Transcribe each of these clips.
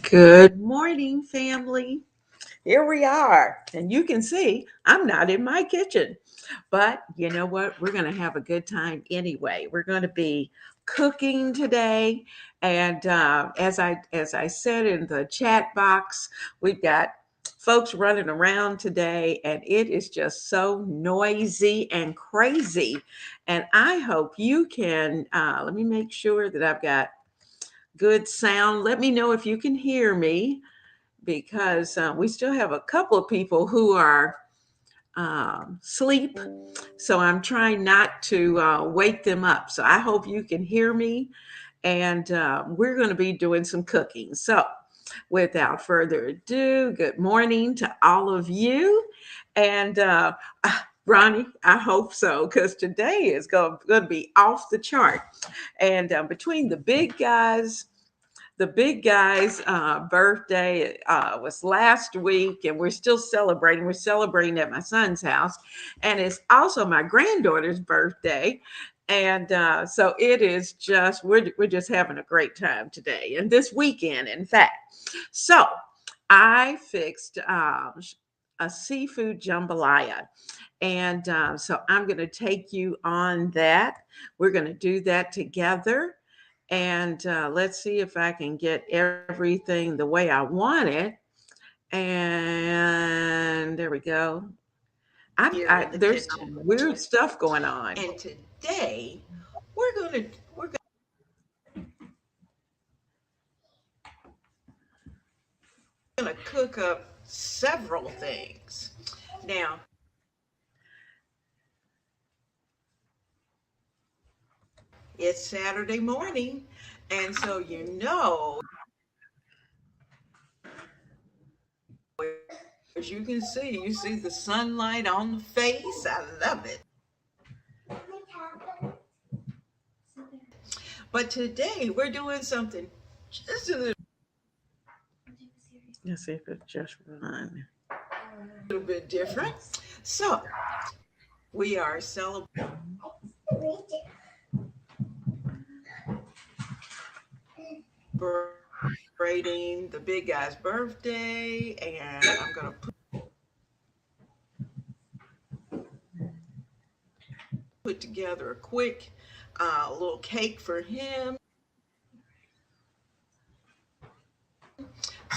Good morning, family. Here we are. And you can see I'm not in my kitchen. But you know what? We're going to have a good time anyway. We're going to be cooking today. And as I said in the chat box, we've got folks running around today, and it is just so noisy and crazy. And I hope you can. Let me make sure that I've got good sound. Let me know if you can hear me because we still have a couple of people who are sleep. So I'm trying not to wake them up. So I hope you can hear me. And we're going to be doing some cooking. So without further ado, good morning to all of you. And Ronnie, I hope so, because today is going to be off the chart. And between the big guy's birthday was last week, and we're still celebrating. We're celebrating at my son's house, and it's also my granddaughter's birthday. And so it is just we're just having a great time today and this weekend, in fact. So I fixed a seafood jambalaya, and so I'm going to take you on that. We're going to do that together. And let's see if I can get everything the way I want it. And there we go. There's some weird stuff going on. And today we're gonna cook up several things. Now, it's Saturday morning, and so as you see the sunlight on the face. I love it. But today we're doing something just let's see if it's just run. A little bit different. So we are celebrating the big guy's birthday, and I'm gonna put together a quick little cake for him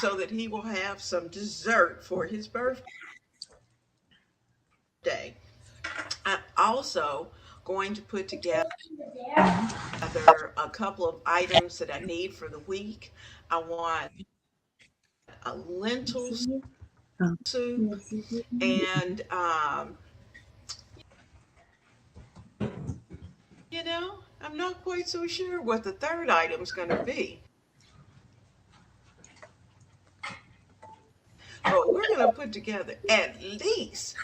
so that he will have some dessert for his birthday. I'm also going to put together a couple of items that I need for the week. I want a lentil soup, and I'm not quite so sure what the third item is going to be. But we're going to put together at least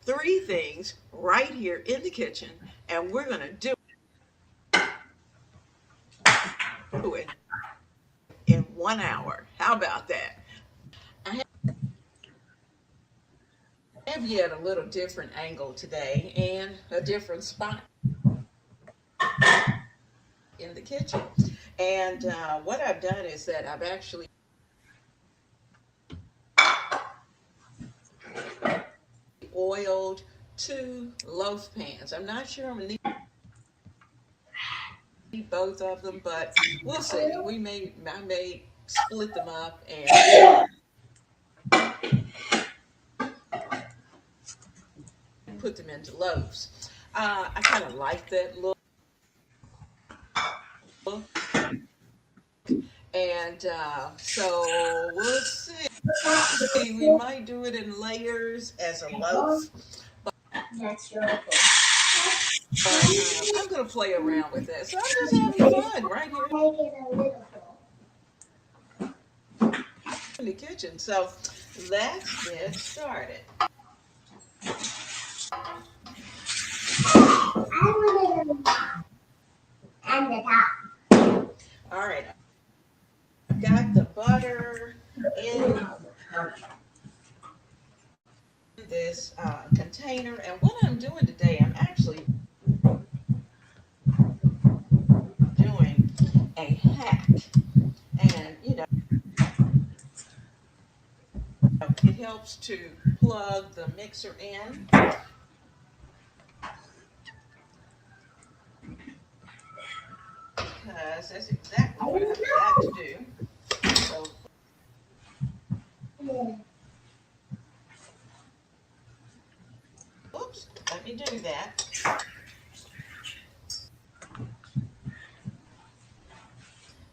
3 things right here in the kitchen, and we're going to do it in 1 hour. How about that? I have yet a little different angle today and a different spot in the kitchen. And what I've done is that I've actually oiled 2 loaf pans. I'm not sure I'm going to need both of them, but we'll see. I may split them up and put them into loaves. I kind of like that look. And so we'll see. We might do it in layers as a loaf. That's your uncle. But I'm going to play around with that. So I'm just having fun right here in the kitchen. So let's get started. And the top. All right. I've got the butter in this container. And what I'm doing today, I'm actually helps to plug the mixer in. Because that's exactly what I forgot to do. So, oops, let me do that.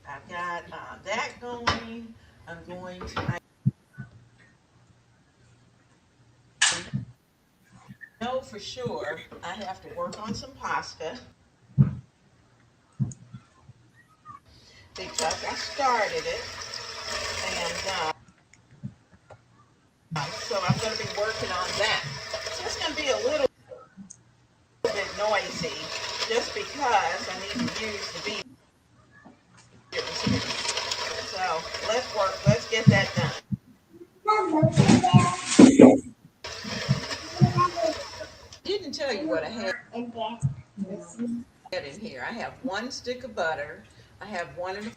I've got that going. I'm going to, I know for sure I have to work on some pasta because I started it. And so I'm going to be working on that. So it's going to be a little bit noisy just because I need to use the beaters. So let's work. Let's get that done. Didn't tell you what I had in here. I have 1 stick of butter. I have 1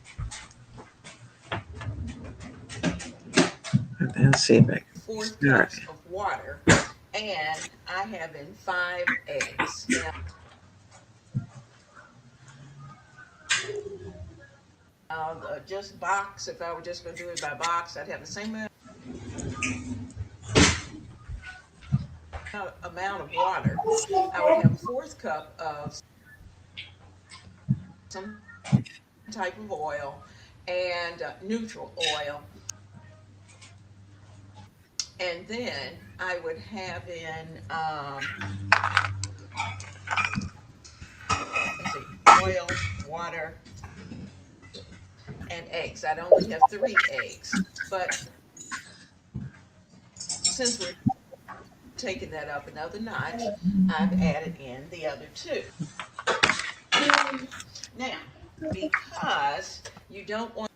1/4 cups of water, and I have in 5 eggs. Now, just box. If I were just going to do it by box, I'd have the same amount of water. I would have 1/4 cup of some type of oil and neutral oil. And then I would have in, let's see, oil, water, and eggs. I'd only have 3 eggs. But since we're taking that up another notch, I've added in the other 2. Now, because you don't want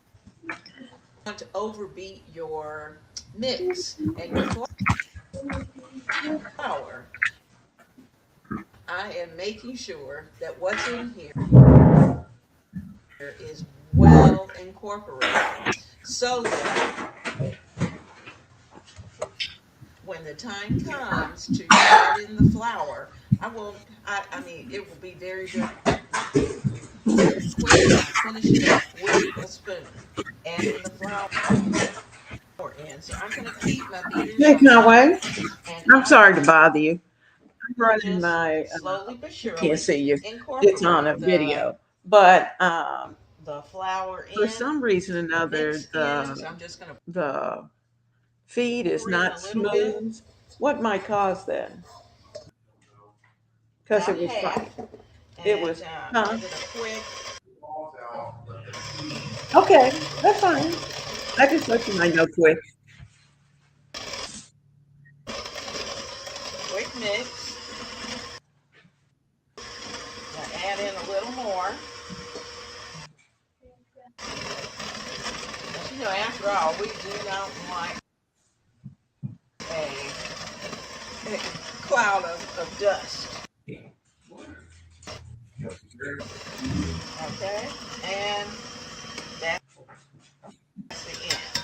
to overbeat your mix and your flour, I am making sure that what's in here is well incorporated so that when the time comes to add in the flour, I mean, it will be very, very quick. I'll finish it up with a spoon, adding the flour in. So I'm going to keep my beaters Hey, on Conway. and I'm sorry to bother you. I'm running just my, slowly but can't surely see you. It's on a incorporate video. But the flour for in, some reason or the another, mix in. So I'm just going to the feed is pour in not a little bit, smooth. What might cause that? Because about it was half, right. It and was, huh? give it a Okay, that's fine. I just let you know quick. quick mix. Now add in a little more. But, after all, we do not want a cloud of dust. Okay, and that's the end.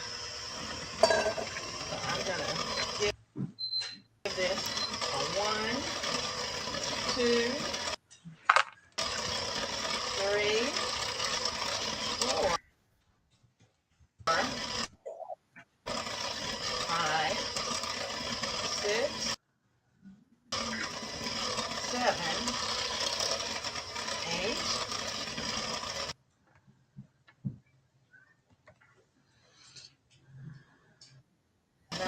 So I'm gonna give this a 1, 2, 3, 4, 5, 6, 7, 8, 9,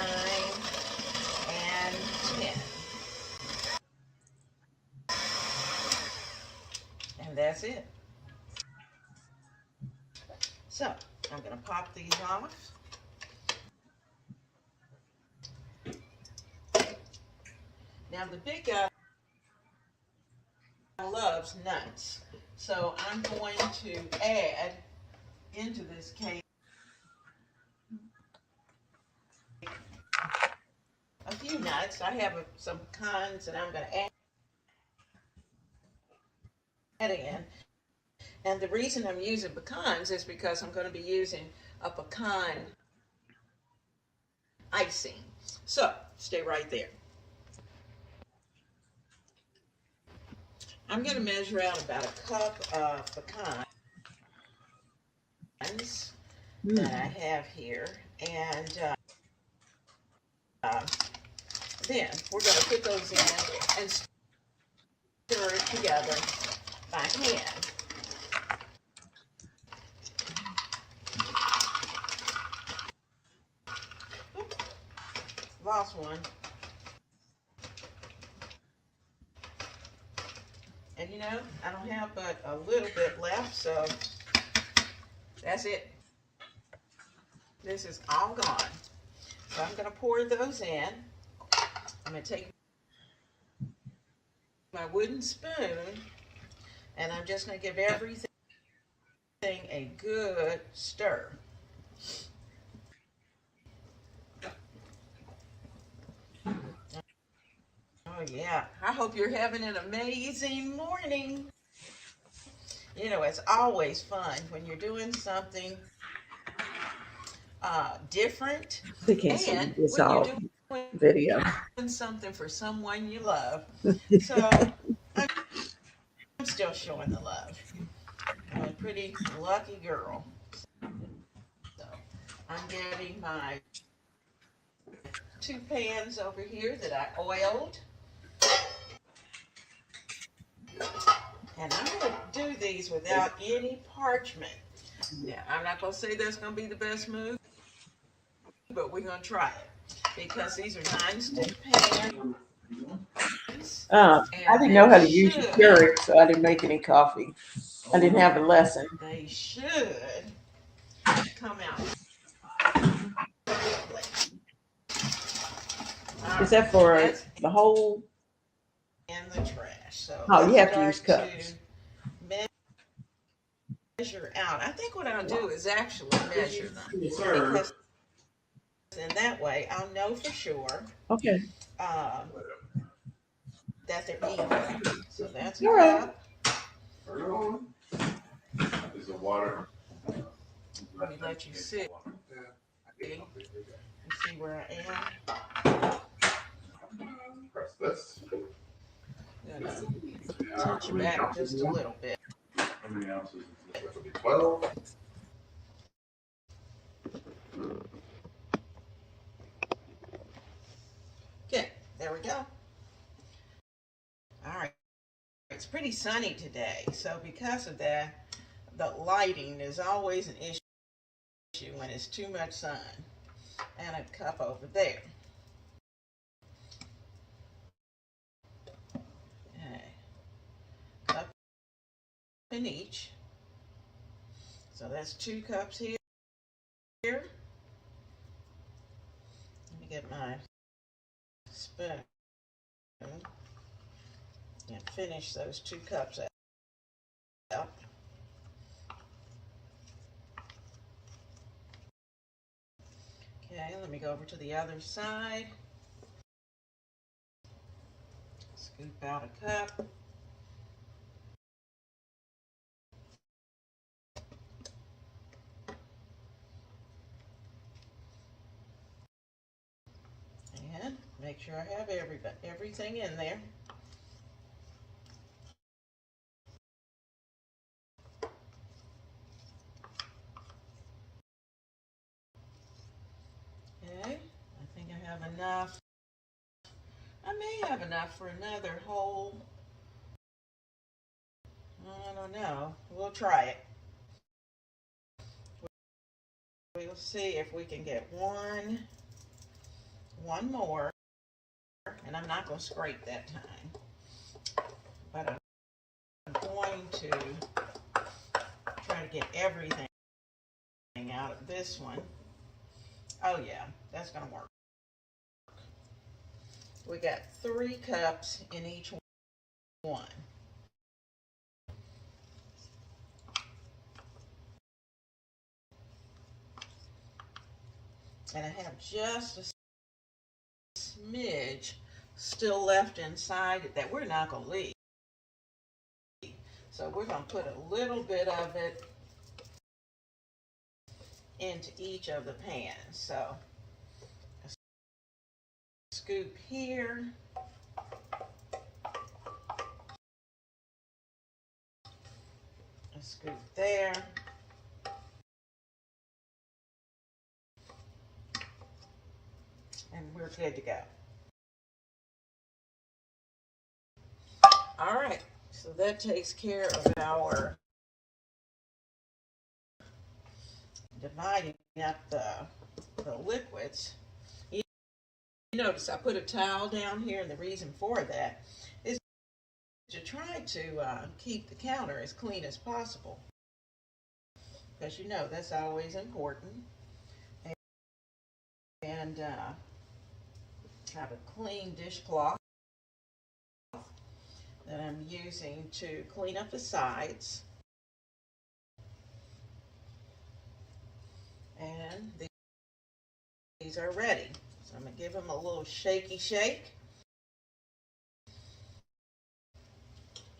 and 10. And that's it. So I'm going to pop these off. Now the big guy loves nuts. So I'm going to add into this cake a few nuts. I have some pecans that I'm going to add in. And the reason I'm using pecans is because I'm going to be using a pecan icing. So stay right there. I'm going to measure out about a cup of pecans that I have here. And then we're going to put those in and stir it together by hand. Oops, lost one. And you know, I don't have but a little bit left, so that's it. This is all gone. So I'm going to pour those in. I'm going to take my wooden spoon, and I'm just going to give everything a good stir. Oh yeah, I hope you're having an amazing morning. You know, it's always fun when you're doing something different, They can't see and this when you're all doing video. something for someone you love. So I'm still showing the love. I'm a pretty lucky girl. So I'm getting my 2 pans over here that I oiled. And I'm going to do these without any parchment. Now, I'm not going to say that's going to be the best move, but we're going to try it. Because these are non-stick pans, I and didn't know how to use your Keurig, so I didn't make any coffee. I didn't have a lesson. they should come out quickly. Is that for That's the whole? in the trash. So Oh, you let's have to use start cups. to measure out. I think what I'll do is actually measure them. Because in that way, I'll know for sure Okay. um, that they're even. So that's a All right. cup. Is the water? Let me let you see and see where I am. Press this. I'm gonna touch it back just a little bit. How many ounces? This will be 12. Okay, there we go. All right. It's pretty sunny today, so because of that, the lighting is always an issue when it's too much sun. And a cup over there. Okay. Cup in each. So that's 2 cups here. Let me get my spoon and finish those 2 cups out. Okay, let me go over to the other side. Scoop out a cup. And make sure I have everything in there. Okay, I think I have enough. I may have enough for another whole. I don't know. We'll try it. We'll see if we can get one more. And I'm not going to scrape that time. But I'm going to try to get everything out of this one. Oh yeah, that's going to work. We got 3 cups in each one. And I have just a smidge still left inside it that we're not going to leave. So we're going to put a little bit of it into each of the pans. So scoop here. A scoop there. And we're good to go. All right, so that takes care of our dividing up the liquids. You notice I put a towel down here, and the reason for that is to try to keep the counter as clean as possible, because you know that's always important. And have a clean dishcloth that I'm using to clean up the sides. And these are ready. So I'm going to give them a little shaky shake,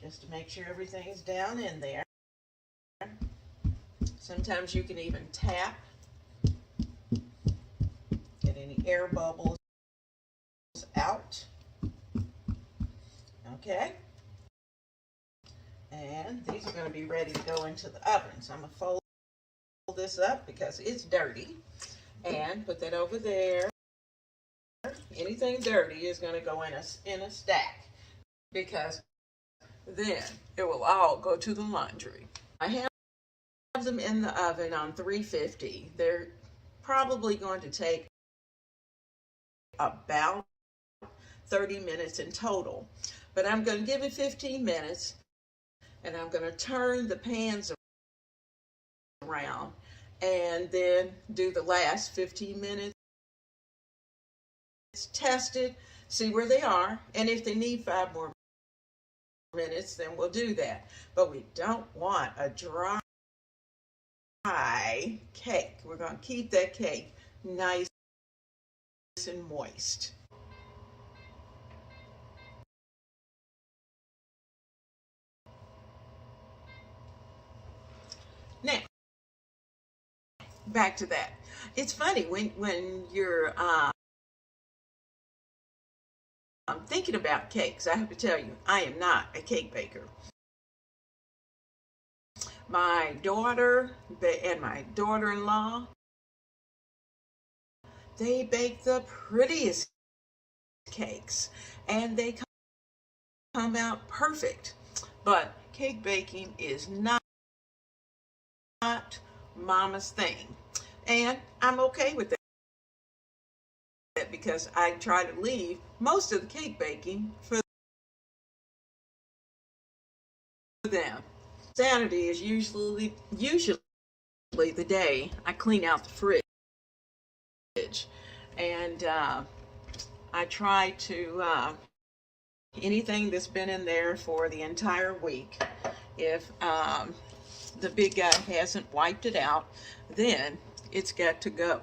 just to make sure everything's down in there. Sometimes you can even tap, get any air bubbles out. Okay. And these are going to be ready to go into the oven. So I'm going to fold this up because it's dirty and put that over there. Anything dirty is going to go in a stack, because then it will all go to the laundry. I have them in the oven on 350. They're probably going to take about 30 minutes in total, but I'm going to give it 15 minutes, and I'm going to turn the pans around and then do the last 15 minutes. Test it, see where they are, and if they need 5 more minutes, then we'll do that. But we don't want a dry cake. We're going to keep that cake nice and moist. Now, back to that. It's funny when you're thinking about cakes. I have to tell you, I am not a cake baker. My daughter and my daughter-in-law, they bake the prettiest cakes, and they come out perfect. But cake baking is not mama's thing, and I'm okay with that, because I try to leave most of the cake baking for them. Saturday is usually the day I clean out the fridge, and I try to anything that's been in there for the entire week, if the big guy hasn't wiped it out, then it's got to go.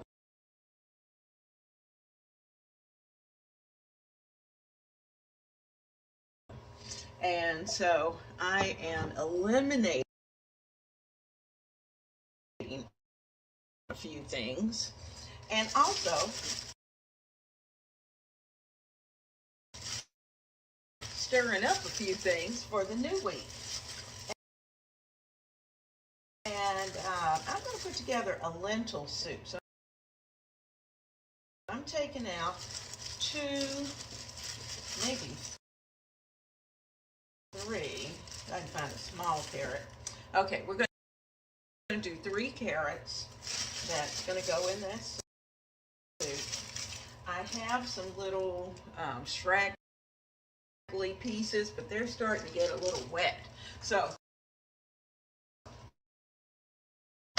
And so I am eliminating a few things, and also stirring up a few things for the new week. And I'm going to put together a lentil soup. So I'm taking out 2, maybe 3. I can find a small carrot. Okay, we're going to do 3 carrots. That's going to go in this soup. I have some little scraggly pieces, but they're starting to get a little wet. So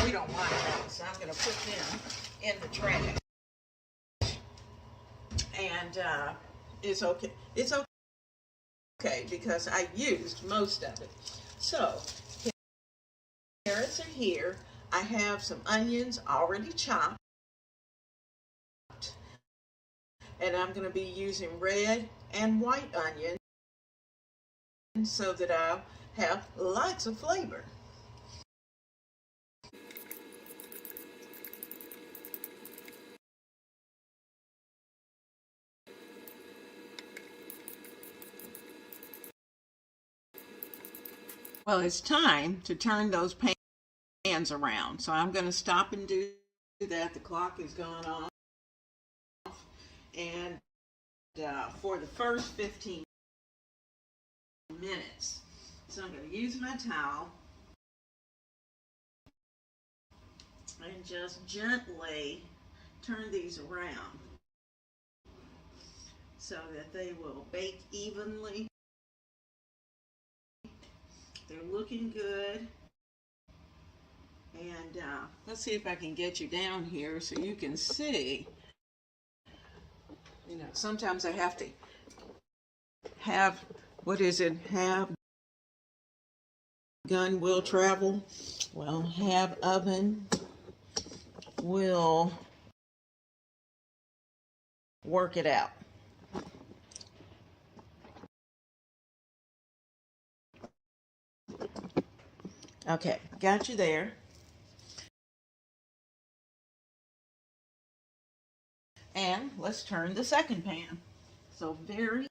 we don't want that, so I'm going to put them in the trash. And it's okay. It's okay because I used most of it. So carrots are here. I have some onions already chopped, and I'm going to be using red and white onions so that I'll have lots of flavor. Well, it's time to turn those pans around. So I'm going to stop and do that. The clock is going off. And for the first 15 minutes. So I'm going to use my towel and just gently turn these around so that they will bake evenly. They're looking good. And let's see if I can get you down here so you can see. You know, sometimes I have to have, have gun will travel. Well, have oven will work it out. Okay, got you there. And let's turn the second pan. So very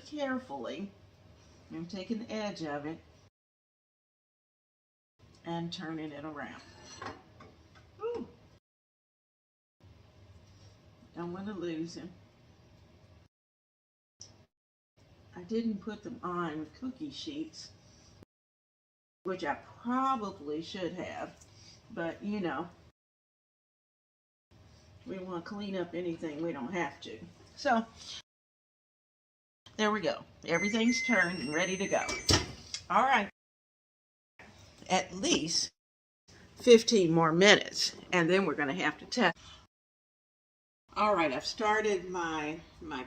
carefully, I'm taking the edge of it and turning it around. Ooh. Don't want to lose him. I didn't put them on with cookie sheets, which I probably should have, but you know, we want to clean up anything we don't have to. So there we go. Everything's turned and ready to go. All right. At least 15 more minutes, and then we're going to have to test. All right, I've started my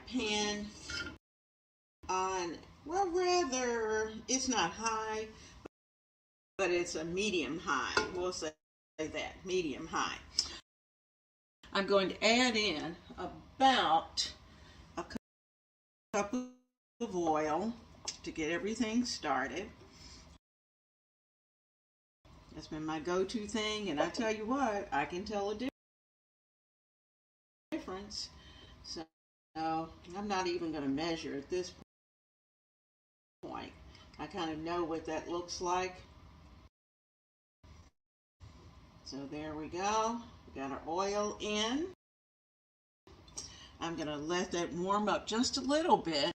pan on, well, rather, it's not high, but it's a medium high. We'll say that, medium high. I'm going to add in about a cup of oil to get everything started. That's been my go-to thing, and I tell you what, I can tell a difference. So I'm not even going to measure at this point. I kind of know what that looks like. So there we go. We got our oil in. I'm going to let that warm up just a little bit,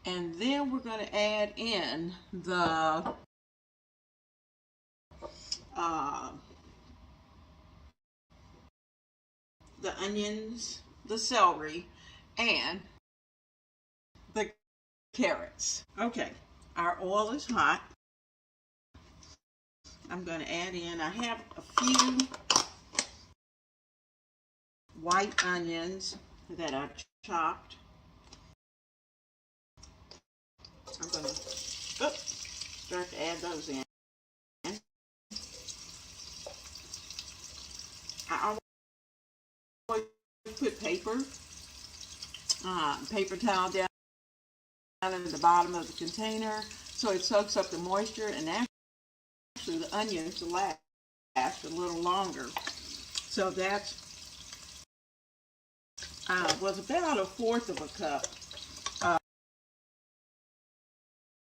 and then we're going to add in the onions, the celery, and the carrots. Okay, our oil is hot. I'm going to add in, I have a few white onions that I've chopped. I'm going to start to add those in. I always put paper towel down in the bottom of the container so it soaks up the moisture, and actually the onions will last a little longer. So that was about 1/4 of a cup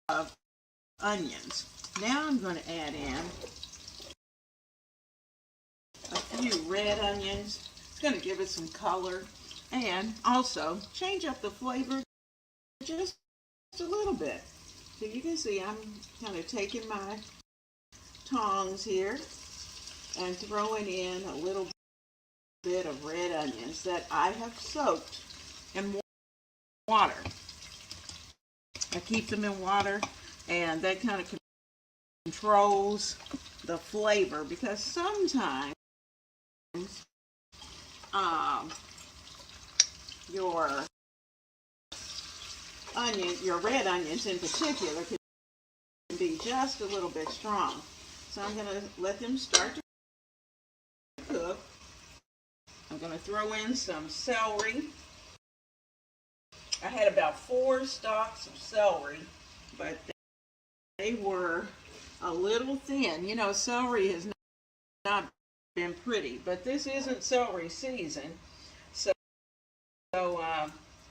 of onions. Now I'm going to add in a few red onions. It's going to give it some color and also change up the flavor just a little bit. So you can see I'm kind of taking my tongs here and throwing in a little bit of red onions that I have soaked in water. I keep them in water, and that kind of controls the flavor, because sometimes your red onions in particular can be just a little bit strong. So I'm going to let them start to cook. I'm going to throw in some celery. I had about 4 stalks of celery, but they were a little thin. You know, celery has not been pretty, but this isn't celery season, so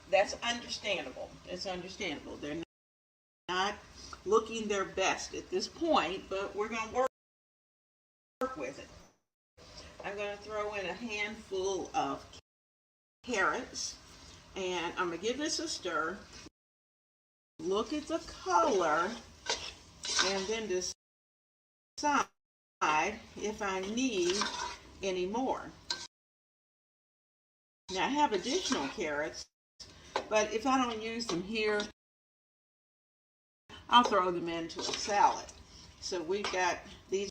that's understandable. It's understandable. They're not looking their best at this point, but we're going to work with it. I'm going to throw in a handful of carrots, and I'm going to give this a stir. Look at the color, and then decide if I need any more. Now I have additional carrots, but if I don't use them here, I'll throw them into a salad. So we've got these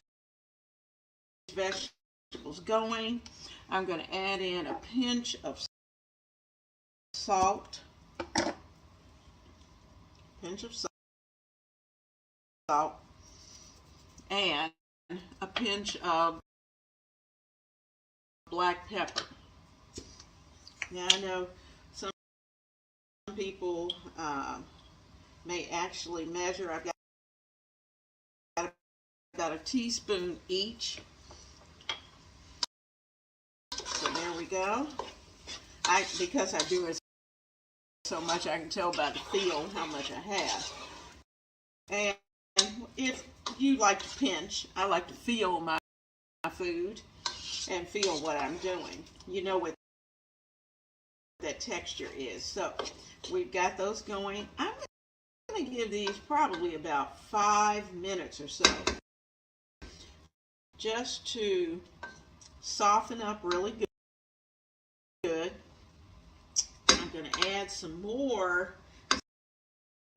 vegetables going. I'm going to add in a pinch of salt. And a pinch of black pepper. Now I know some people may actually measure. I've got about a teaspoon each. So there we go. Because I do it so much, I can tell by the feel how much I have. And if you like to pinch, I like to feel my food and feel what I'm doing. You know what that texture is. So we've got those going. I'm going to give these probably about 5 minutes or so, just to soften up really good. I'm going to add some more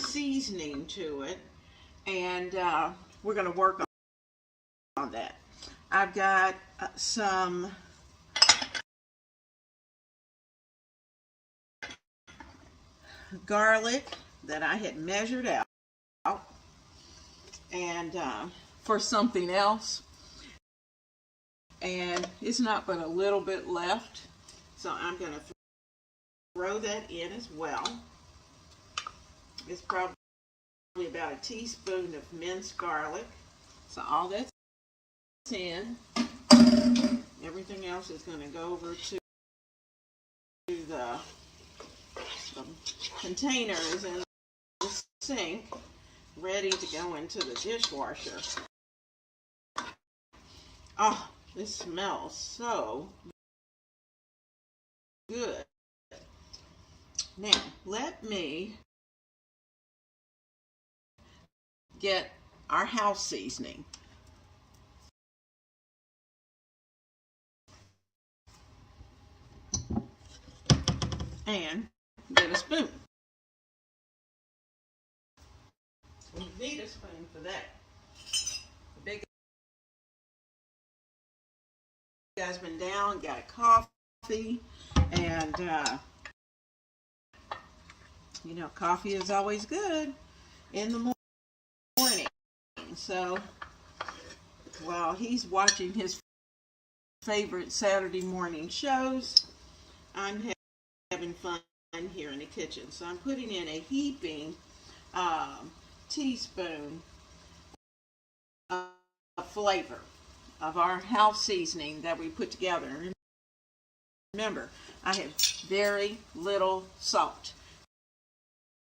seasoning to it, and we're going to work on that. I've got some garlic that I had measured out, and for something else, and it's not but a little bit left, so I'm going to throw that in as well. It's probably about a teaspoon of minced garlic, so all that's in. Everything else is going to go over to the containers in the sink, ready to go into the dishwasher. Oh, this smells so good. Now, let me get our house seasoning. And get a spoon. You need a spoon for that. The big guy's been down, got a coffee, and you know, coffee is always good in the morning. So while he's watching his favorite Saturday morning shows, I'm having fun here in the kitchen. So I'm putting in a heaping teaspoon of flavor of our house seasoning that we put together. Remember, I have very little salt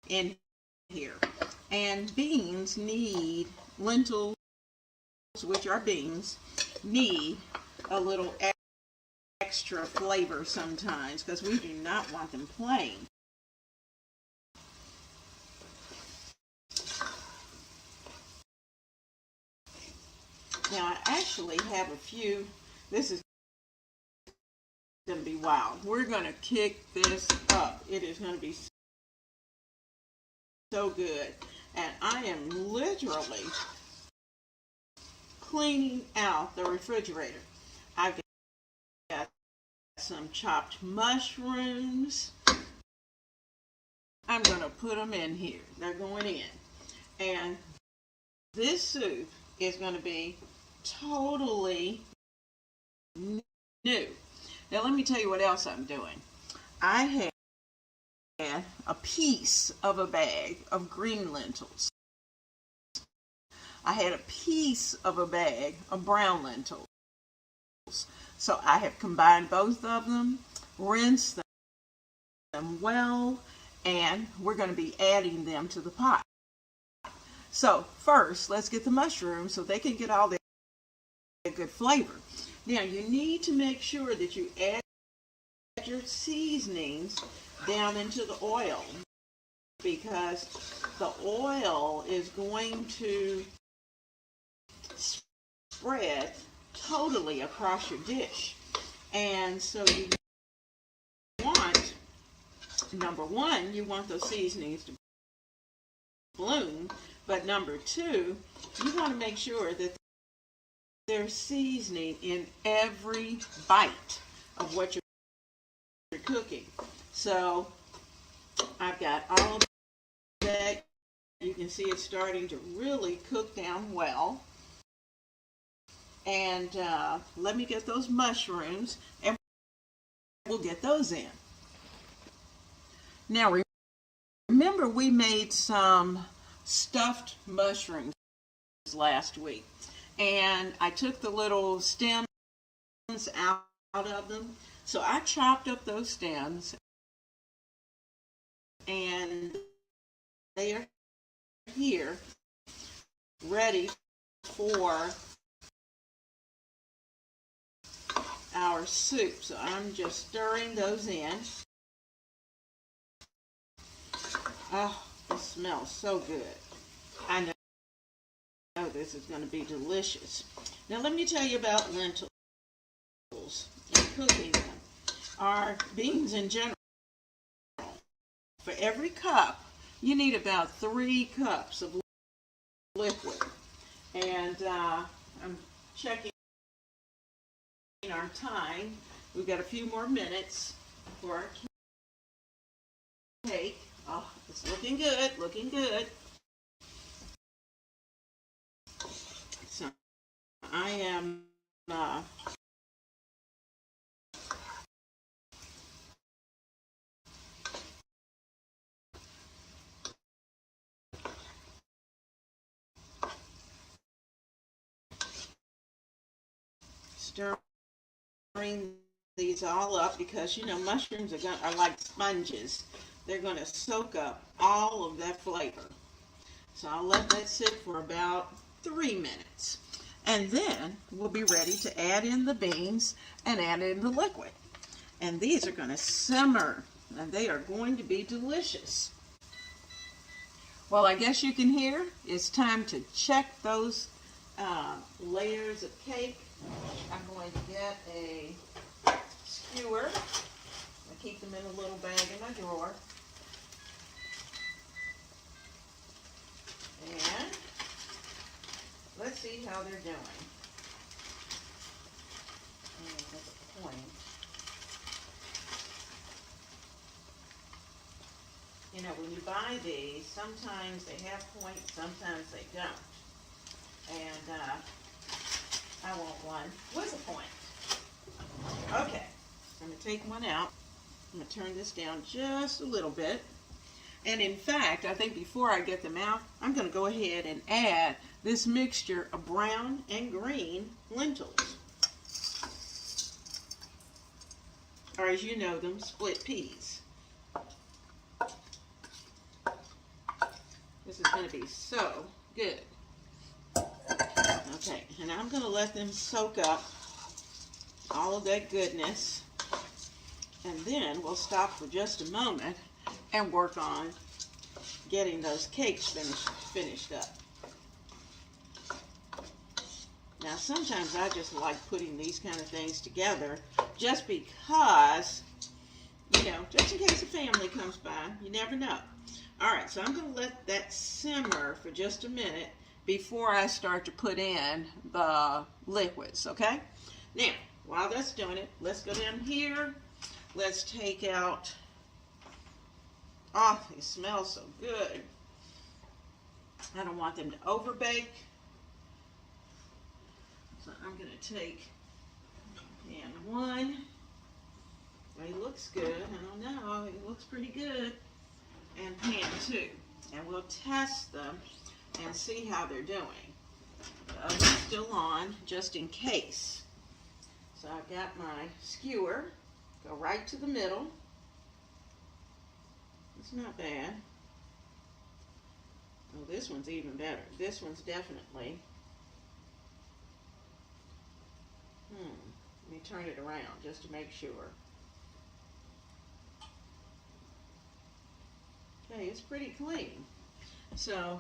in here. And beans need, lentils, which are beans, need a little extra flavor sometimes, because we do not want them plain. Now I actually have a few. This is going to be wild. We're going to kick this up. It is going to be so good. And I am literally cleaning out the refrigerator. I've got some chopped mushrooms. I'm going to put them in here. They're going in. And this soup is going to be totally new. Now let me tell you what else I'm doing. I had a piece of a bag of green lentils. I had a piece of a bag of brown lentils. So I have combined both of them, rinsed them well, and we're going to be adding them to the pot. So first, let's get the mushrooms so they can get all their good flavor. Now you need to make sure that you add your seasonings down into the oil, because the oil is going to spread totally across your dish. And so you want, number one, you want those seasonings to bloom, but number two, you want to make sure that there's seasoning in every bite of what you're cooking. So I've got all of that. You can see it's starting to really cook down well. And let me get those mushrooms and we'll get those in. Now remember, we made some stuffed mushrooms last week, and I took the little stems out of them. So I chopped up those stems, and they are here ready for our soup. So I'm just stirring those in. Oh, this smells so good. I know this is going to be delicious. Now let me tell you about lentils and cooking them. Our beans in general, for every cup, you need about 3 cups of liquid. And I'm checking our time. We've got a few more minutes for our cake. Oh, it's looking good, looking good. So I am stirring these all up, because you know mushrooms are like sponges. They're going to soak up all of that flavor. So I'll let that sit for about 3 minutes. And then we'll be ready to add in the beans and add in the liquid. And these are going to simmer, and they are going to be delicious. Well, I guess you can hear it's time to check those layers of cake. I'm going to get a skewer. I keep them in a little bag in my drawer. And let's see how they're doing. That's a point. You know, when you buy these, sometimes they have points, sometimes they don't. And I want one with a point. Okay, I'm going to take one out. I'm going to turn this down just a little bit. And in fact, I think before I get them out, I'm going to go ahead and add this mixture of brown and green lentils. Or as you know them, split peas. This is going to be so good. Okay, and I'm going to let them soak up all of that goodness. And then we'll stop for just a moment and work on getting those cakes finished up. Now sometimes I just like putting these kind of things together just because, you know, just in case a family comes by, you never know. Alright, so I'm going to let that simmer for just a minute before I start to put in the liquids, okay? Now, while that's doing it, let's go down here. Let's take out, oh, they smell so good. I don't want them to overbake. So I'm going to take pan 1. He looks good. I don't know. He looks pretty good. And pan 2. And we'll test them and see how they're doing. The oven's still on, just in case. So I've got my skewer. Go right to the middle. It's not bad. Oh, this one's even better. This one's definitely, let me turn it around just to make sure. Okay, it's pretty clean. So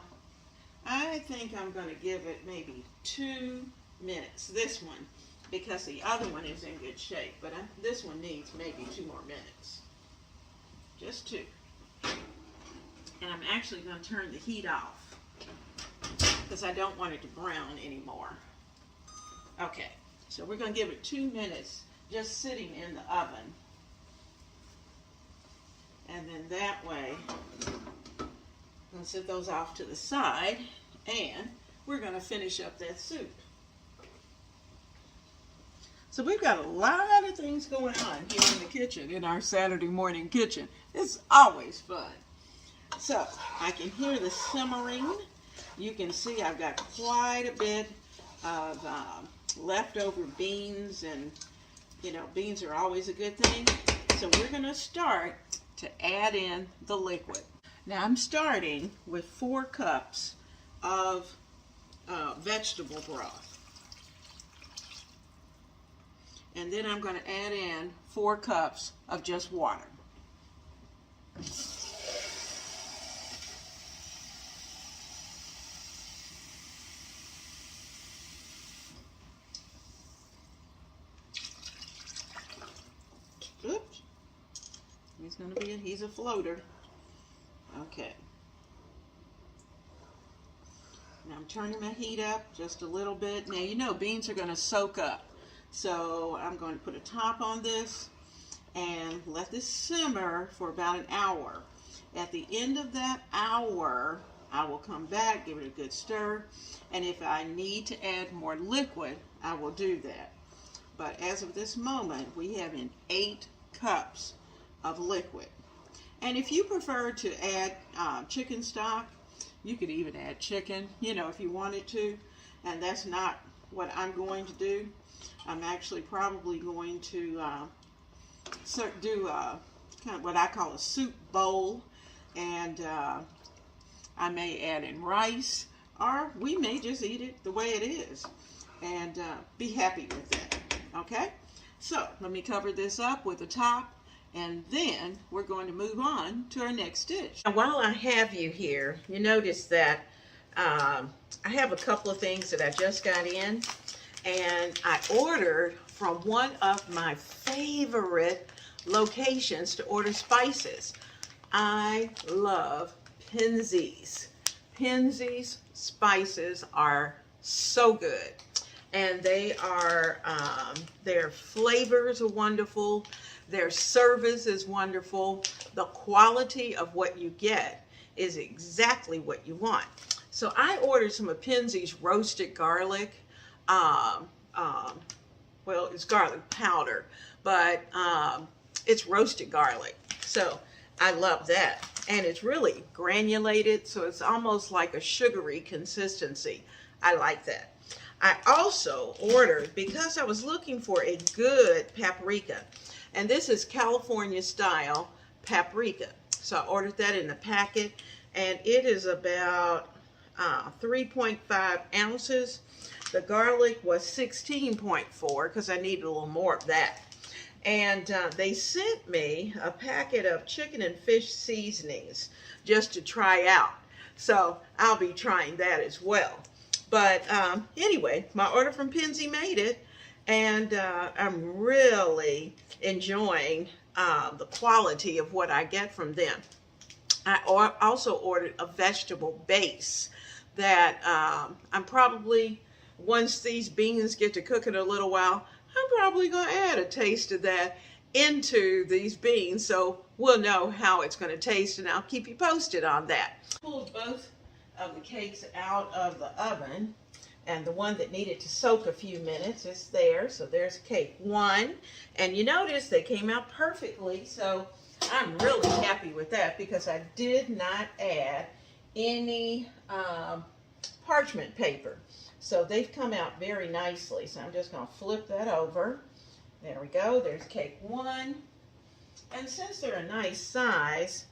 I think I'm going to give it maybe 2 minutes, this one, because the other one is in good shape, but this one needs maybe 2 more minutes. Just 2. And I'm actually going to turn the heat off because I don't want it to brown anymore. Okay, so we're going to give it 2 minutes just sitting in the oven. And then that way, I'm going to set those off to the side, and we're going to finish up that soup. So we've got a lot of things going on here in the kitchen, in our Saturday morning kitchen. It's always fun. So I can hear the simmering. You can see I've got quite a bit of leftover beans, and you know, beans are always a good thing. So we're going to start to add in the liquid. Now I'm starting with 4 cups of vegetable broth. And then I'm going to add in 4 cups of just water. Oops. He's a floater. Okay. Now I'm turning my heat up just a little bit. Now you know beans are going to soak up. So I'm going to put a top on this and let this simmer for about an hour. At the end of that hour, I will come back, give it a good stir, and if I need to add more liquid, I will do that. But as of this moment, we have in 8 cups of liquid. And if you prefer to add chicken stock, you could even add chicken, you know, if you wanted to, and that's not what I'm going to do. I'm actually probably going to do kind of what I call a soup bowl, and I may add in rice, or we may just eat it the way it is and be happy with that. Okay, so let me cover this up with a top, and then we're going to move on to our next dish. Now, while I have you here, you notice that I have a couple of things that I just got in. And I ordered from one of my favorite locations to order spices. I love Penzeys. Penzeys spices are so good. And they are, their flavors are wonderful. Their service is wonderful. The quality of what you get is exactly what you want. So I ordered some of Penzeys roasted garlic. Well, it's garlic powder, but it's roasted garlic. So I love that. And it's really granulated, so it's almost like a sugary consistency. I like that. I also ordered, because I was looking for a good paprika, and this is California style paprika. So I ordered that in the packet, and it is about 3.5 ounces. The garlic was 16.4 because I needed a little more of that. And they sent me a packet of chicken and fish seasonings just to try out. So I'll be trying that as well. But anyway, my order from Penzey made it, and I'm really enjoying the quality of what I get from them. I also ordered a vegetable base that I'm probably, once these beans get to cooking a little while, I'm probably going to add a taste of that into these beans, so we'll know how it's going to taste, and I'll keep you posted on that. Pulled both of the cakes out of the oven, and the one that needed to soak a few minutes is there. So there's cake 1, and you notice they came out perfectly, so I'm really happy with that because I did not add any parchment paper. So they've come out very nicely. So I'm just going to flip that over. There we go. There's cake 1. And since they're a nice size,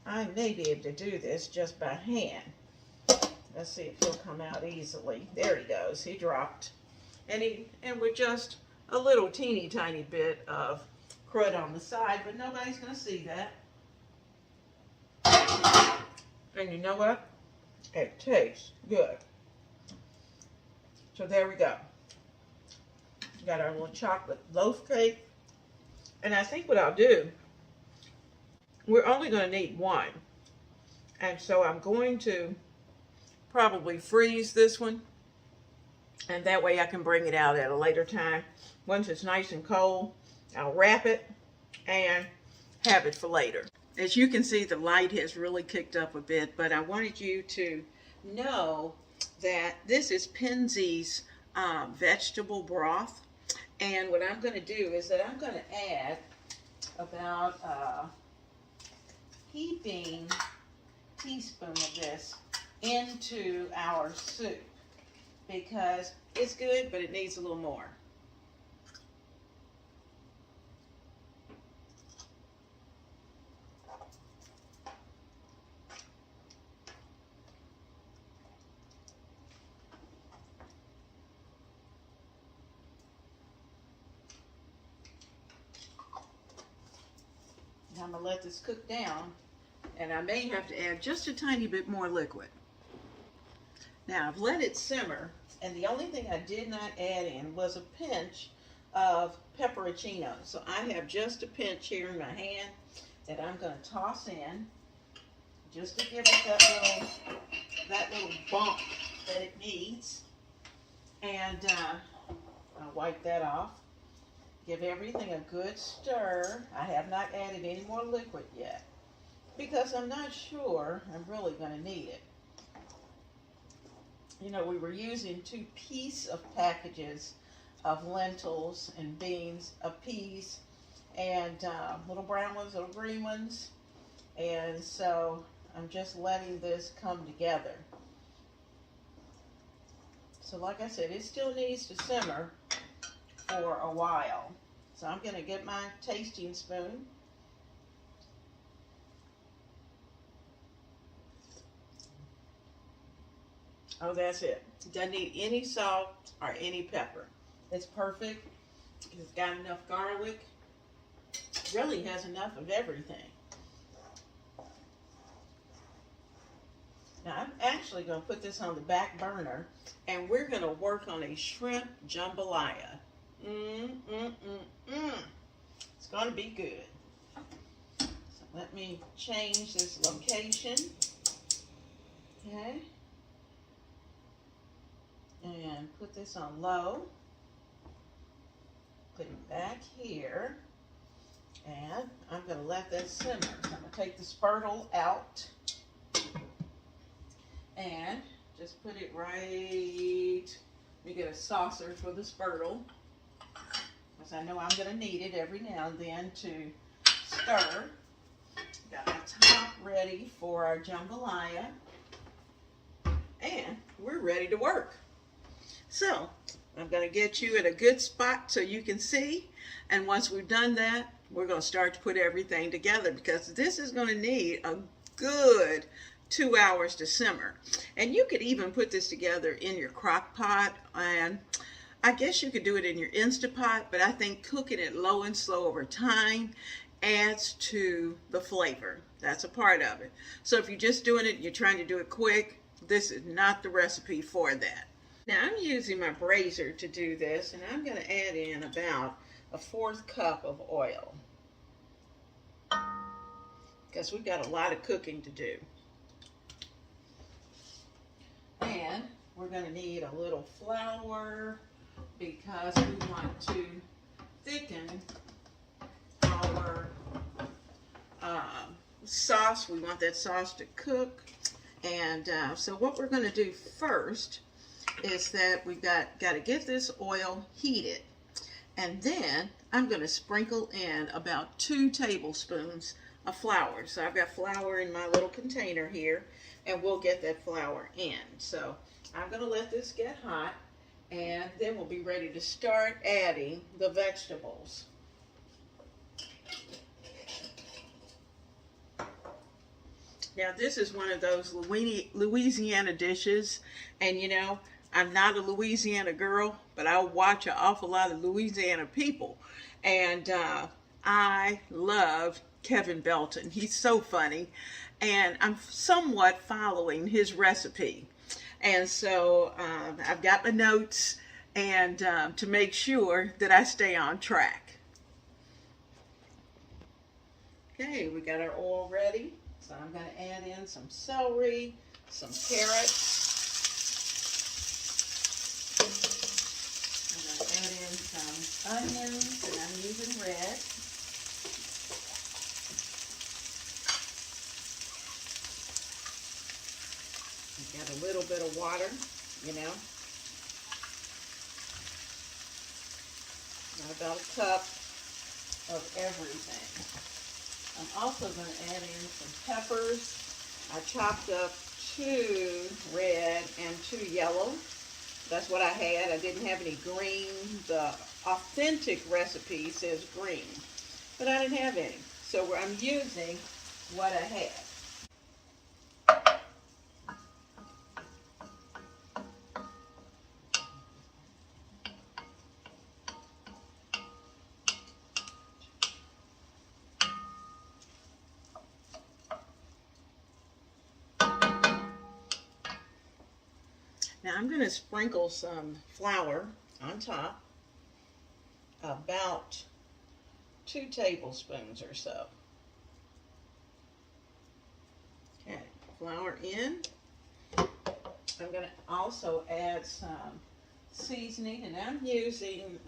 I may be able to do this just by hand. Let's see if he'll come out easily. There he goes. He dropped. And with just a little teeny tiny bit of crud on the side, but nobody's going to see that. And you know what? It tastes good. So there we go. Got our little chocolate loaf cake. And I think what I'll do, we're only going to need one. And so I'm going to probably freeze this one. And that way I can bring it out at a later time. Once it's nice and cold, I'll wrap it and have it for later. As you can see, the light has really kicked up a bit, but I wanted you to know that this is Penzeys vegetable broth. And what I'm going to do is that I'm going to add about a heaping teaspoon of this into our soup because it's good, but it needs a little more. I'm going to let this cook down, and I may have to add just a tiny bit more liquid. Now, I've let it simmer, and the only thing I did not add in was a pinch of pepperoncino. So I have just a pinch here in my hand that I'm going to toss in just to give it that little bump that it needs. And I'll wipe that off. Give everything a good stir. I have not added any more liquid yet because I'm not sure I'm really going to need it. You know, we were using 2 piece of packages of lentils and beans a piece, and little brown ones, little green ones. And so I'm just letting this come together. So like I said, it still needs to simmer for a while. So I'm going to get my tasting spoon. Oh, that's it. Doesn't need any salt or any pepper. It's perfect. It's got enough garlic. It really has enough of everything. Now I'm actually going to put this on the back burner, and we're going to work on a shrimp jambalaya. It's going to be good. So let me change this location. Okay. And put this on low. Put it back here. And I'm going to let that simmer. I'm going to take the spurtle out. And just put it right. Let me get a saucer for the spurtle, because I know I'm going to need it every now and then to stir. Got my top ready for our jambalaya. And we're ready to work. So I'm going to get you in a good spot so you can see. And once we've done that, we're going to start to put everything together, because this is going to need a good 2 hours to simmer. And you could even put this together in your crock pot, and I guess you could do it in your Instapot, but I think cooking it low and slow over time adds to the flavor. That's a part of it. So if you're just doing it, you're trying to do it quick, this is not the recipe for that. Now I'm using my brazier to do this, and I'm going to add in about a 1/4 cup of oil, because we've got a lot of cooking to do. And we're going to need a little flour, because we want to thicken our sauce. We want that sauce to cook. And so what we're going to do first is that we've got to get this oil heated. And then I'm going to sprinkle in about 2 tablespoons of flour. So I've got flour in my little container here, and we'll get that flour in. So I'm going to let this get hot, and then we'll be ready to start adding the vegetables. Now, this is one of those Louisiana dishes, and you know, I'm not a Louisiana girl, but I watch an awful lot of Louisiana people, and I love Kevin Belton. He's so funny, and I'm somewhat following his recipe, and so I've got my notes, and to make sure that I stay on track. Okay, we got our oil ready. So I'm going to add in some celery, some carrots. I'm going to add in some onions, and I'm using red. I've got a little bit of water, you know. About a cup of everything. I'm also going to add in some peppers. I chopped up 2 red and 2 yellow. That's what I had. I didn't have any green. The authentic recipe says green, but I didn't have any. So I'm using what I had. Now I'm going to sprinkle some flour on top, about 2 tablespoons or so. Okay, flour in. I'm going to also add some seasoning, and I'm using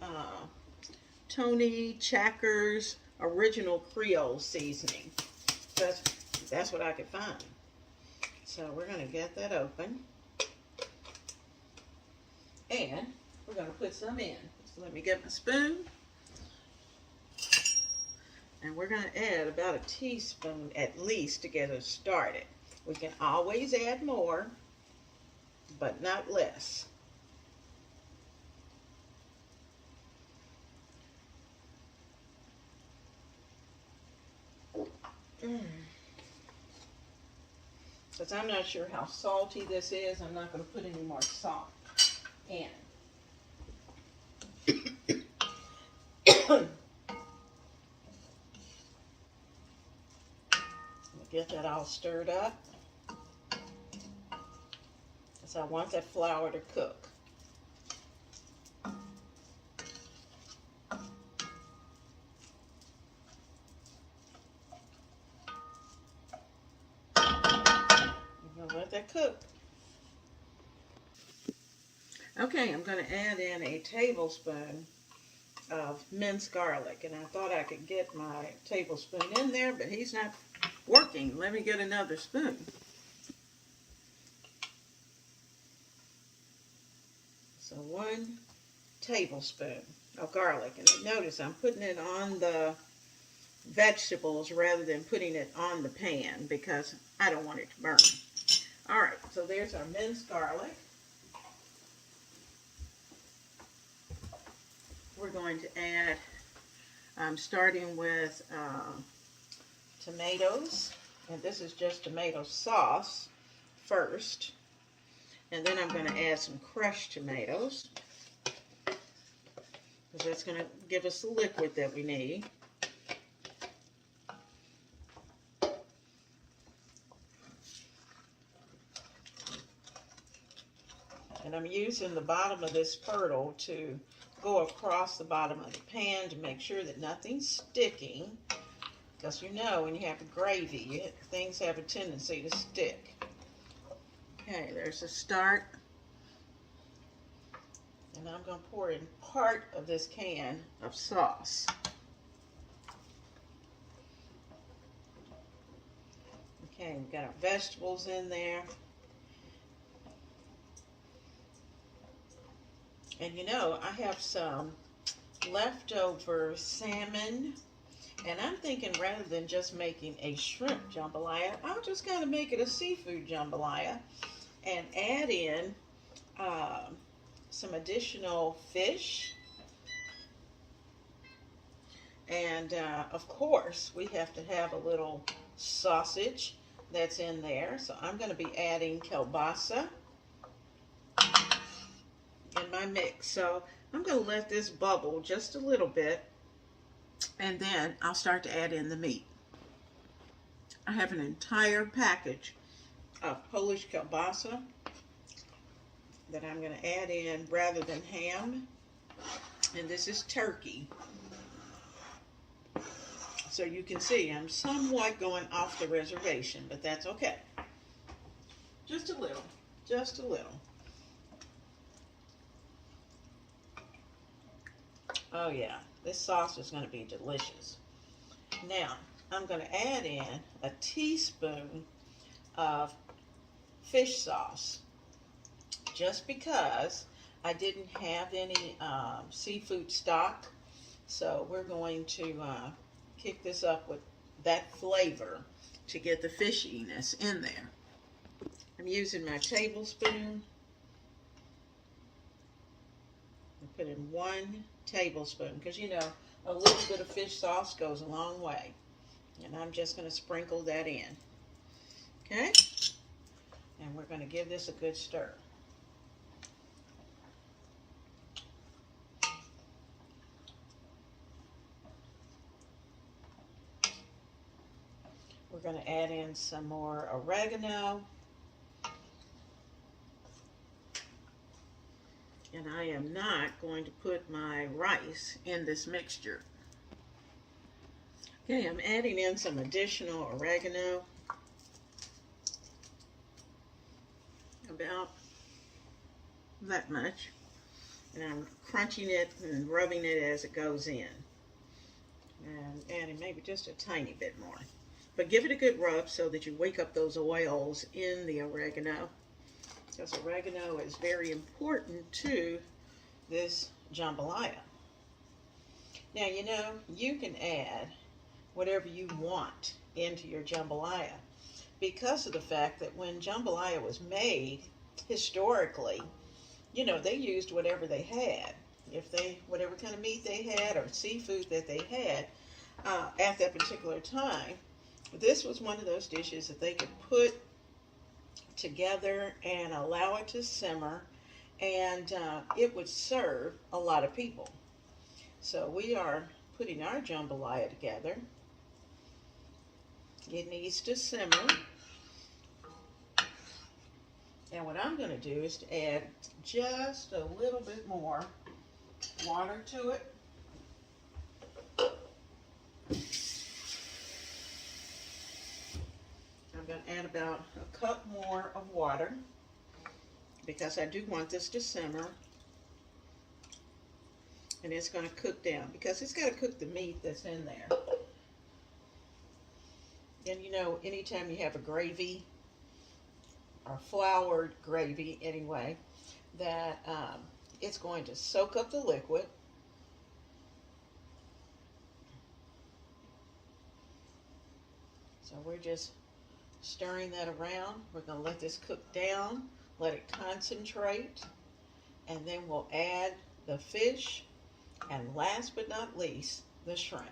Tony Chackers original Creole seasoning. That's what I could find. So we're going to get that open. And we're going to put some in. So let me get my spoon. And we're going to add about a teaspoon at least to get us started. We can always add more, but not less. Because I'm not sure how salty this is, I'm not going to put any more salt in. Get that all stirred up. So I want that flour to cook. I'm gonna let that cook. Okay, I'm going to add in a tablespoon of minced garlic, and I thought I could get my tablespoon in there, but he's not working. Let me get another spoon. So 1 tablespoon of garlic, and notice I'm putting it on the vegetables rather than putting it on the pan because I don't want it to burn. All right, so there's our minced garlic. We're going to add, I'm starting with tomatoes, and this is just tomato sauce first, and then I'm going to add some crushed tomatoes because that's going to give us the liquid that we need. And I'm using the bottom of this purtle to go across the bottom of the pan to make sure that nothing's sticking. Because you know when you have gravy, things have a tendency to stick. Okay, there's a start. And I'm going to pour in part of this can of sauce. Okay, we've got our vegetables in there. And you know, I have some leftover salmon, and I'm thinking rather than just making a shrimp jambalaya, I'll just kind of make it a seafood jambalaya and add in some additional fish. And of course, we have to have a little sausage. that's in there. So I'm going to be adding kielbasa in my mix. So I'm going to let this bubble just a little bit, and then I'll start to add in the meat. I have an entire package of Polish kielbasa that I'm going to add in rather than ham. And this is turkey. So you can see I'm somewhat going off the reservation, but that's okay. Just a little, just a little. Oh yeah, this sauce is going to be delicious. Now, I'm going to add in a teaspoon of fish sauce, just because I didn't have any seafood stock. So we're going to kick this up with that flavor to get the fishiness in there. I'm using my tablespoon. I put in 1 tablespoon because, you know, a little bit of fish sauce goes a long way. And I'm just going to sprinkle that in. Okay? And we're going to give this a good stir. We're going to add in some more oregano. And I am not going to put my rice in this mixture. Okay, I'm adding in some additional oregano. About that much. And I'm crunching it and rubbing it as it goes in. And adding maybe just a tiny bit more. But give it a good rub so that you wake up those oils in the oregano. Because oregano is very important to this jambalaya. Now, you know, you can add whatever you want into your jambalaya, because of the fact that when jambalaya was made, historically, you know, they used whatever they had. Whatever kind of meat they had or seafood that they had at that particular time, this was one of those dishes that they could put together and allow it to simmer, and it would serve a lot of people. So we are putting our jambalaya together. It needs to simmer. And what I'm going to do is to add just a little bit more water to it. I'm going to add about a cup more of water because I do want this to simmer. And it's going to cook down because it's got to cook the meat that's in there. And you know, anytime you have a gravy, or floured gravy anyway, that it's going to soak up the liquid. So we're just stirring that around. We're going to let this cook down, let it concentrate, and then we'll add the fish, and last but not least, the shrimp.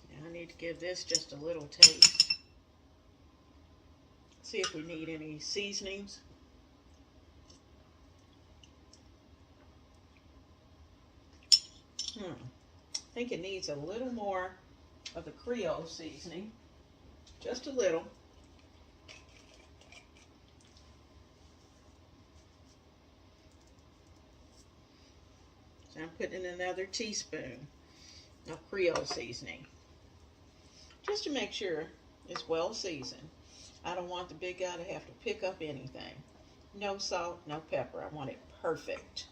Now I need to give this just a little taste. See if we need any seasonings. I think it needs a little more of the Creole seasoning. Just a little. So I'm putting in another teaspoon of Creole seasoning. Just to make sure it's well seasoned. I don't want the big guy to have to pick up anything. No salt, no pepper. I want it perfect.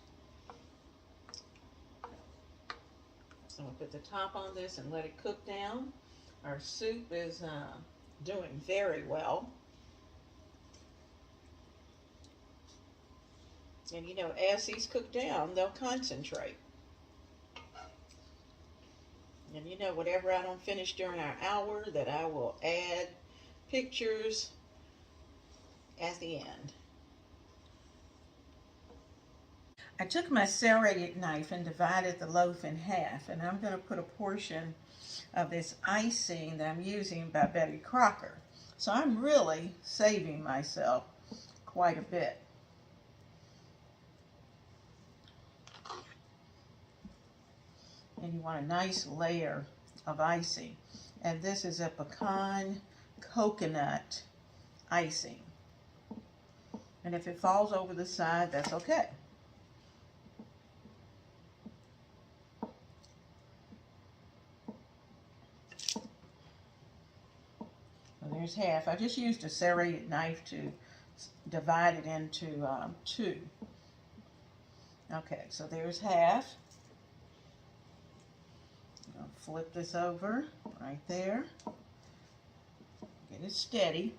So I'm going to put the top on this and let it cook down. Our soup is doing very well. And you know, as these cook down, they'll concentrate. And you know, whatever I don't finish during our hour, that I will add pictures at the end. I took my serrated knife and divided the loaf in half, and I'm going to put a portion of this icing that I'm using by Betty Crocker. So I'm really saving myself quite a bit. And you want a nice layer of icing. And this is a pecan coconut icing. And if it falls over the side, that's okay. There's half. I just used a serrated knife to divide it into two. Okay, so there's half. I'm going to flip this over right there. Get it steady.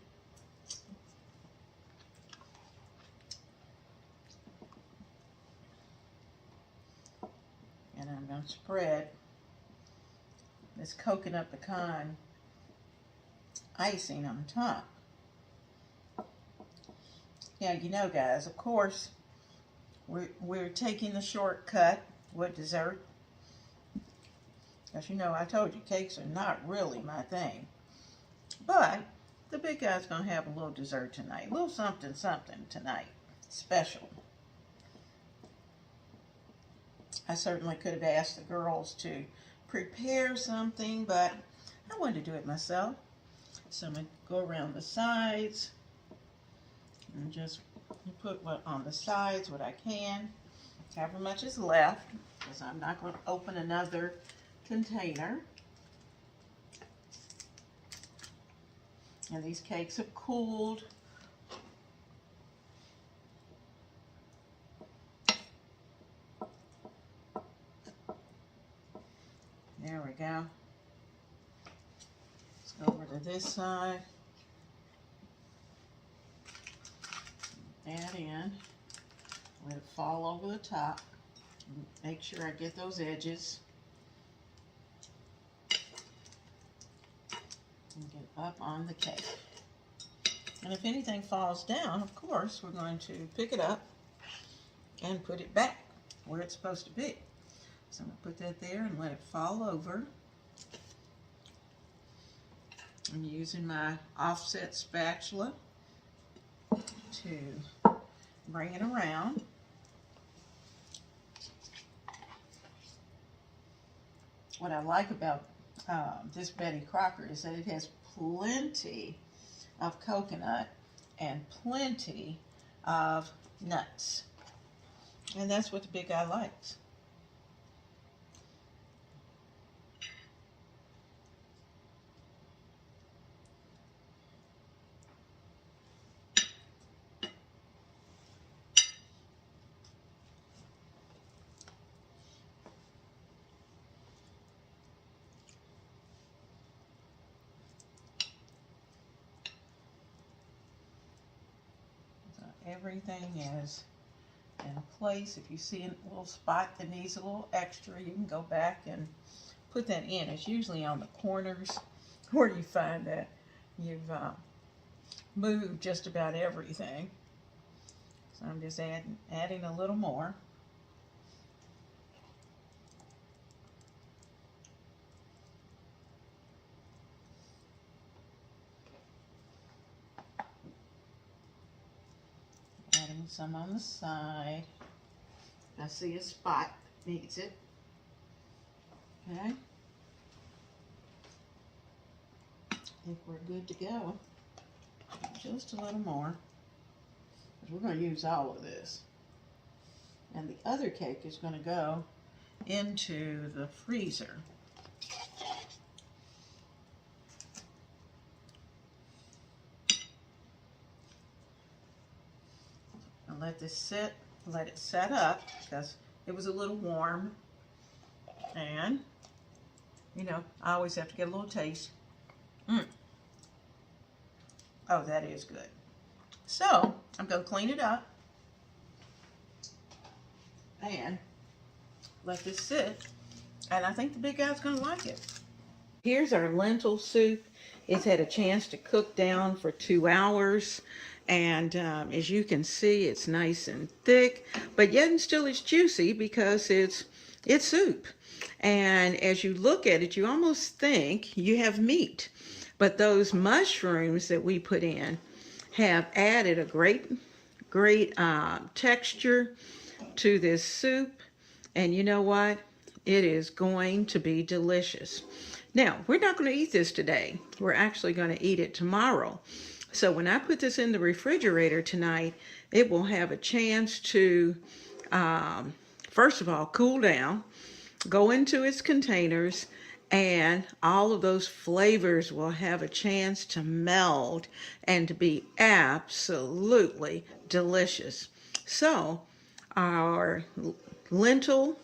And I'm going to spread this coconut pecan icing on top. Now, you know, guys, of course, we're taking the shortcut with dessert. As you know, I told you, cakes are not really my thing. But the big guy's going to have a little dessert tonight. A little something tonight. Special. I certainly could have asked the girls to prepare something, but I wanted to do it myself. So I'm going to go around the sides and just put what on the sides what I can, however much is left, because I'm not going to open another container. And these cakes have cooled. There we go. Over to this side, add in, let it fall over the top, make sure I get those edges, and get up on the cake. And if anything falls down, of course, we're going to pick it up and put it back where it's supposed to be. So I'm going to put that there and let it fall over. I'm using my offset spatula to bring it around. What I like about this Betty Crocker is that it has plenty of coconut and plenty of nuts. And that's what the big guy likes. Everything is in place. If you see a little spot that needs a little extra, you can go back and put that in. It's usually on the corners where you find that you've moved just about everything. So I'm just adding a little more. Adding some on the side. I see a spot that needs it. Okay. I think we're good to go. Just a little more, because we're going to use all of this. And the other cake is going to go into the freezer. And let this sit, let it set up, because it was a little warm. And, you know, I always have to get a little taste. Oh, that is good. So, I'm going to clean it up and let this sit. And I think the big guy's going to like it. Here's our lentil soup. It's had a chance to cook down for 2 hours. And as you can see, it's nice and thick, but yet and still it's juicy because it's soup. And as you look at it, you almost think you have meat. But those mushrooms that we put in have added a great texture to this soup. And you know what? It is going to be delicious. Now, we're not going to eat this today. We're actually going to eat it tomorrow. So when I put this in the refrigerator tonight, it will have a chance to, first of all, cool down, go into its containers, and all of those flavors will have a chance to meld and to be absolutely delicious. So our lentil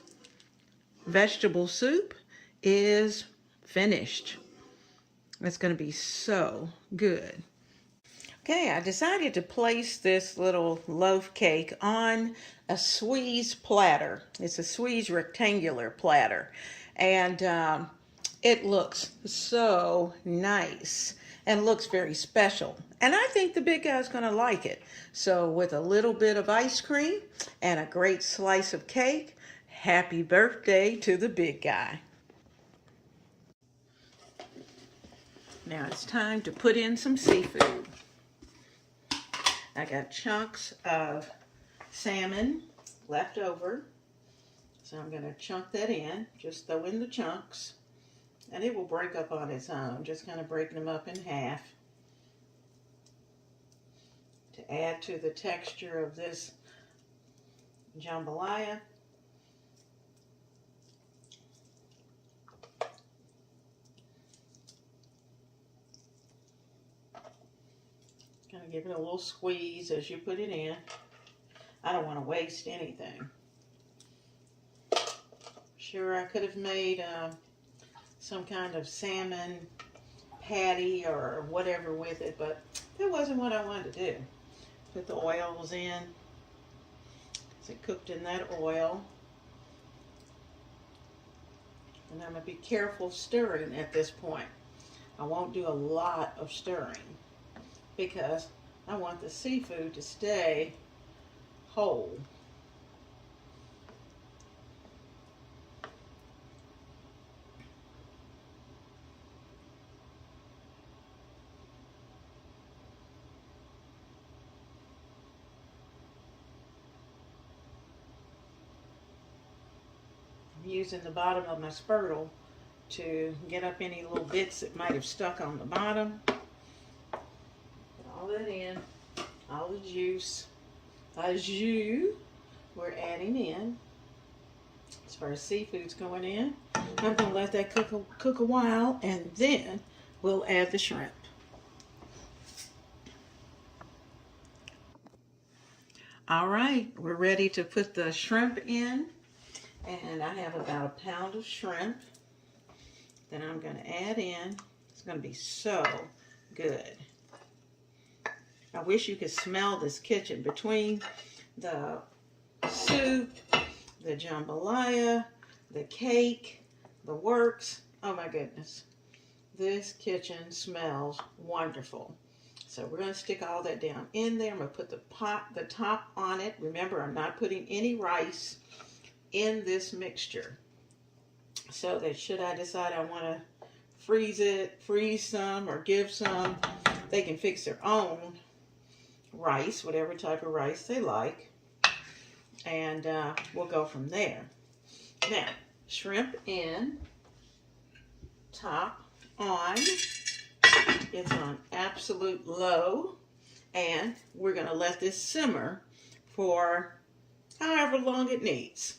vegetable soup is finished. It's going to be so good. Okay, I decided to place this little loaf cake on a squeeze platter. It's a squeeze rectangular platter. And it looks so nice and looks very special. And I think the big guy's going to like it. So with a little bit of ice cream and a great slice of cake, happy birthday to the big guy. Now it's time to put in some seafood. I got chunks of salmon left over, so I'm going to chunk that in. Just throw in the chunks, and it will break up on its own. Just kind of breaking them up in half to add to the texture of this jambalaya. Kind of give it a little squeeze as you put it in. I don't want to waste anything. Sure, I could have made some kind of salmon patty or whatever with it, but that wasn't what I wanted to do. Put the oils in. So it cooked in that oil. And I'm going to be careful stirring at this point. I won't do a lot of stirring because I want the seafood to stay whole. I'm using the bottom of my spurtle to get up any little bits that might have stuck on the bottom. Put all that in, all the juice, jus we're adding in. As far as seafood's going in, I'm going to let that cook a while, and then we'll add the shrimp. All right, we're ready to put the shrimp in, and I have about a pound of shrimp that I'm going to add in. It's going to be so good. I wish you could smell this kitchen between the soup, the jambalaya, the cake, the works. Oh my goodness. This kitchen smells wonderful. So we're going to stick all that down in there. I'm going to put the top on it. Remember, I'm not putting any rice in this mixture. So that should I decide I want to freeze some or give some, they can fix their own rice, whatever type of rice they like. And we'll go from there. Now, shrimp in, top on. It's on absolute low. And we're going to let this simmer for however long it needs.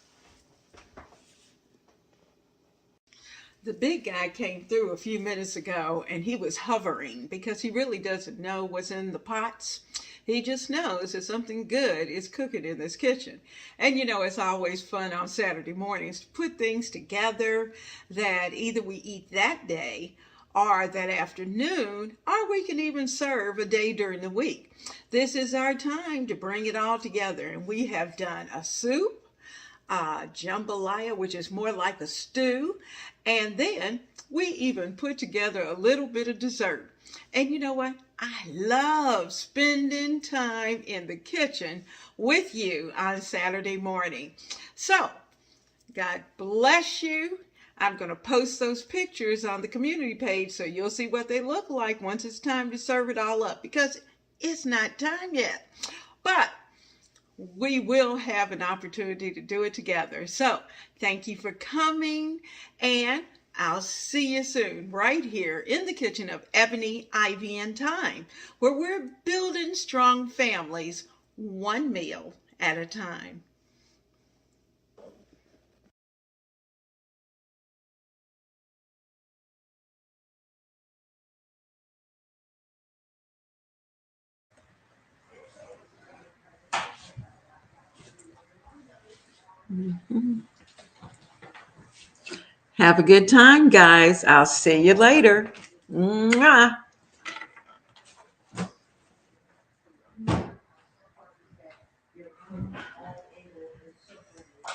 The big guy came through a few minutes ago, and he was hovering because he really doesn't know what's in the pots. He just knows that something good is cooking in this kitchen. And you know, it's always fun on Saturday mornings to put things together that either we eat that day or that afternoon, or we can even serve a day during the week. This is our time to bring it all together. And we have done a soup, jambalaya, which is more like a stew. And then we even put together a little bit of dessert. And you know what? I love spending time in the kitchen with you on Saturday morning. So, God bless you. I'm going to post those pictures on the community page so you'll see what they look like once it's time to serve it all up, because it's not time yet. But we will have an opportunity to do it together. So thank you for coming, and I'll see you soon right here in the kitchen of Ebony, Ivy, and Thyme, where we're building strong families one meal at a time. Have a good time, guys. I'll see you later. Mwah.